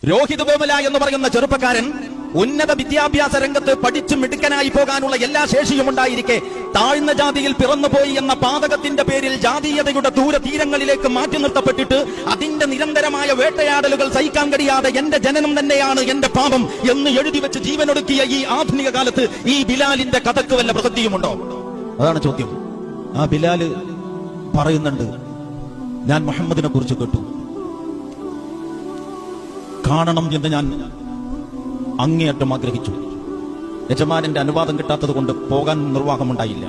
രോഹിത് വേമുല എന്ന് പറയുന്ന ചെറുപ്പക്കാരൻ ഉന്നത വിദ്യാഭ്യാസ രംഗത്ത് പഠിച്ചു മിടുക്കനായി പോകാനുള്ള എല്ലാ ശേഷിയും ഉണ്ടായിരിക്കെ താഴ്ന്ന ജാതിയിൽ പിറന്നുപോയി എന്ന പാതകത്തിന്റെ പേരിൽ ജാതീയതയുടെ ദൂരതീരങ്ങളിലേക്ക് മാറ്റി നിർത്തപ്പെട്ടിട്ട് അതിന്റെ നിരന്തരമായ വേട്ടയാടലുകൾ സഹിക്കാൻ കഴിയാതെ എന്റെ ജനനം തന്നെയാണ് എന്റെ പാപം എന്ന് എഴുതി വെച്ച് ജീവനൊടുക്കിയ ഈ ആധുനിക കാലത്ത് ഈ ബിലാലിന്റെ കഥക്ക് വല്ല പ്രസക്തിയുമുണ്ടോ? അതാണ് ചോദ്യം. ആ ബിലാല് പറയുന്നുണ്ട്, ഞാൻ മുഹമ്മദിനെ കുറിച്ച് കേട്ടു, കാണണം എന്ന് ഞാൻ അങ്ങേയറ്റം ആഗ്രഹിച്ചു. യജമാനന്റെ അനുവാദം കിട്ടാത്തത് കൊണ്ട് പോകാൻ നിർവാഹമുണ്ടായില്ല.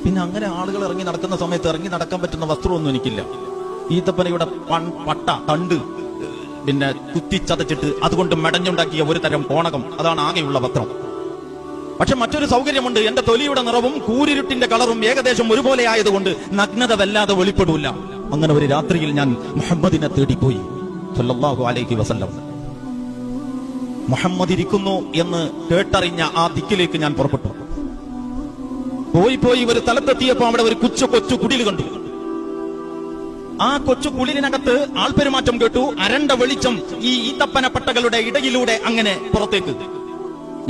പിന്നെ അങ്ങനെ ആളുകൾ ഇറങ്ങി നടക്കുന്ന സമയത്ത് ഇറങ്ങി നടക്കാൻ പറ്റുന്ന വസ്ത്രമൊന്നും എനിക്കില്ല. ഈത്തപ്പനയുടെ തണ്ട് പിന്നെ കുത്തിച്ചതച്ചിട്ട് അതുകൊണ്ട് മെടഞ്ഞുണ്ടാക്കിയ ഒരു തരം കോണകം, അതാണ് ആകെയുള്ള വസ്ത്രം. പക്ഷെ മറ്റൊരു സൗകര്യമുണ്ട്, എന്റെ തൊലിയുടെ നിറവും കൂരിരുട്ടിന്റെ കളറും ഏകദേശം ഒരുപോലെ ആയതുകൊണ്ട് നഗ്നത വല്ലാതെ വെളിപ്പെടൂല. അങ്ങനെ ഒരു രാത്രിയിൽ ഞാൻ മുഹമ്മദിനെ തേടിപ്പോയി സല്ലല്ലാഹു അലൈഹി വസല്ലം. മുഹമ്മദ് ഇരിക്കുന്നു എന്ന് കേട്ടറിഞ്ഞ ആ ദിക്കിലേക്ക് ഞാൻ പുറപ്പെട്ടു. പോയി ഒരു സ്ഥലത്തെത്തിയപ്പോ അവിടെ ഒരു കൊച്ചു കുടിൽ കണ്ടു. ആ കൊച്ചു കുടിലിനകത്ത് ആൾപെരുമാറ്റം കേട്ടു. അരണ്ട വെളിച്ചം ഈ ഈത്തപ്പന പട്ടകളുടെ ഇടയിലൂടെ അങ്ങനെ പുറത്തേക്ക്.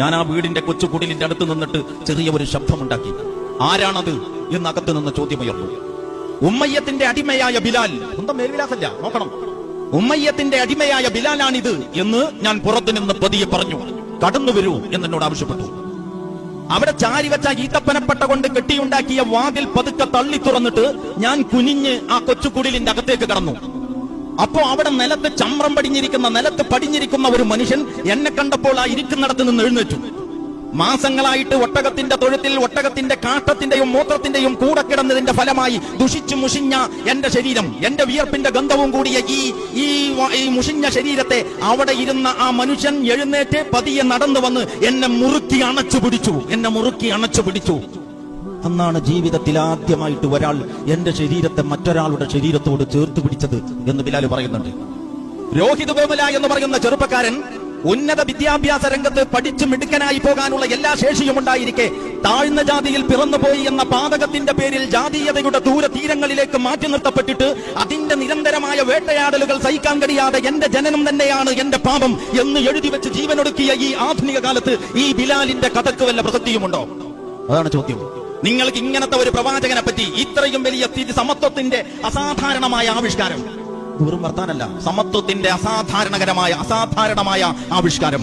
ഞാൻ ആ വീടിന്റെ കൊച്ചു കുടിലിന്റെ അടുത്ത് നിന്നിട്ട് ചെറിയ ഒരു ശബ്ദമുണ്ടാക്കി. ആരാണത് എന്നകത്ത് നിന്ന് ചോദ്യമുയർന്നു. ഉമ്മയ്യത്തിന്റെ അടിമയായ ബിലാൽ. സ്വന്തം മേൽവിലാസല്ല, നോക്കണം. ഉമ്മയ്യത്തിന്റെ അടിമയായ ബിലാലാണിത് എന്ന് ഞാൻ പുറത്തു നിന്ന് പതിയെ പറഞ്ഞു. കടന്നു വരൂ എന്നോട് ആവശ്യപ്പെട്ടു. അവിടെ ചാരിവെച്ച ഈത്തപ്പനപ്പട്ട കൊണ്ട് കെട്ടിയുണ്ടാക്കിയ വാതിൽ പതുക്കെ തള്ളി തുറന്നിട്ട് ഞാൻ കുനിഞ്ഞ് ആ കൊച്ചുകുടിലിന്റെ അകത്തേക്ക് കടന്നു. അപ്പോ അവിടെ നിലത്ത് പടിഞ്ഞിരിക്കുന്ന ഒരു മനുഷ്യൻ എന്നെ കണ്ടപ്പോൾ ആ ഇരിക്കുന്നിടത്ത് നിന്ന് എഴുന്നേറ്റു. മാസങ്ങളായിട്ട് ഒട്ടകത്തിന്റെ തൊഴുത്തിൽ ഒട്ടകത്തിന്റെ കാട്ടത്തിന്റെയും മൂത്രത്തിന്റെയും കൂടെ കിടന്നതിന്റെ ഫലമായി ദുഷിച്ചു മുഷിഞ്ഞ എന്റെ ശരീരം, എന്റെ വിയർപ്പിന്റെ ഗന്ധവും കൂടിയ ഈ മുഷിഞ്ഞ ശരീരത്തെ അവിടെ ഇരുന്ന ആ മനുഷ്യൻ എഴുന്നേറ്റ് പതിയെ നടന്നു വന്ന് എന്നെ മുറുക്കി അണച്ചു പിടിച്ചു. അന്നാണ് ജീവിതത്തിൽ ആദ്യമായിട്ട് ഒരാൾ എന്റെ ശരീരത്തെ മറ്റൊരാളുടെ ശരീരത്തോട് ചേർത്ത് പിടിച്ചത് എന്ന് ബിലാൽ പറയുന്നുണ്ട്. രോഹിത് വേമുല എന്ന് പറയുന്ന ചെറുപ്പക്കാരൻ ഉന്നത വിദ്യാഭ്യാസ രംഗത്ത് പഠിച്ചു മിടുക്കനായി പോകാനുള്ള എല്ലാ ശേഷിയും ഉണ്ടായിരിക്കെ താഴ്ന്ന ജാതിയിൽ പിറന്നുപോയി എന്ന പാതകത്തിന്റെ പേരിൽ ജാതീയതയുടെ ദൂരതീരങ്ങളിലേക്ക് മാറ്റി നിർത്തപ്പെട്ടിട്ട് അതിന്റെ നിരന്തരമായ വേട്ടയാടലുകൾ സഹിക്കാൻ കഴിയാതെ എന്റെ ജനനം തന്നെയാണ് എന്റെ പാപം എന്ന് എഴുതി വെച്ച് ജീവനൊടുക്കിയ ഈ ആധുനിക കാലത്ത് ഈ ബിലാലിന്റെ കഥക്ക് വല്ല പ്രസക്തിയുമുണ്ടോ? അതാണ് ചോദ്യം. നിങ്ങൾക്ക് ഇങ്ങനത്തെ ഒരു പ്രവാചകനെ പറ്റി ഇത്രയും വലിയ സമത്വത്തിന്റെ അസാധാരണമായ ആവിഷ്കാരം, വെറും വർത്താനല്ല, സമത്വത്തിന്റെ അസാധാരണമായ ആവിഷ്കാരം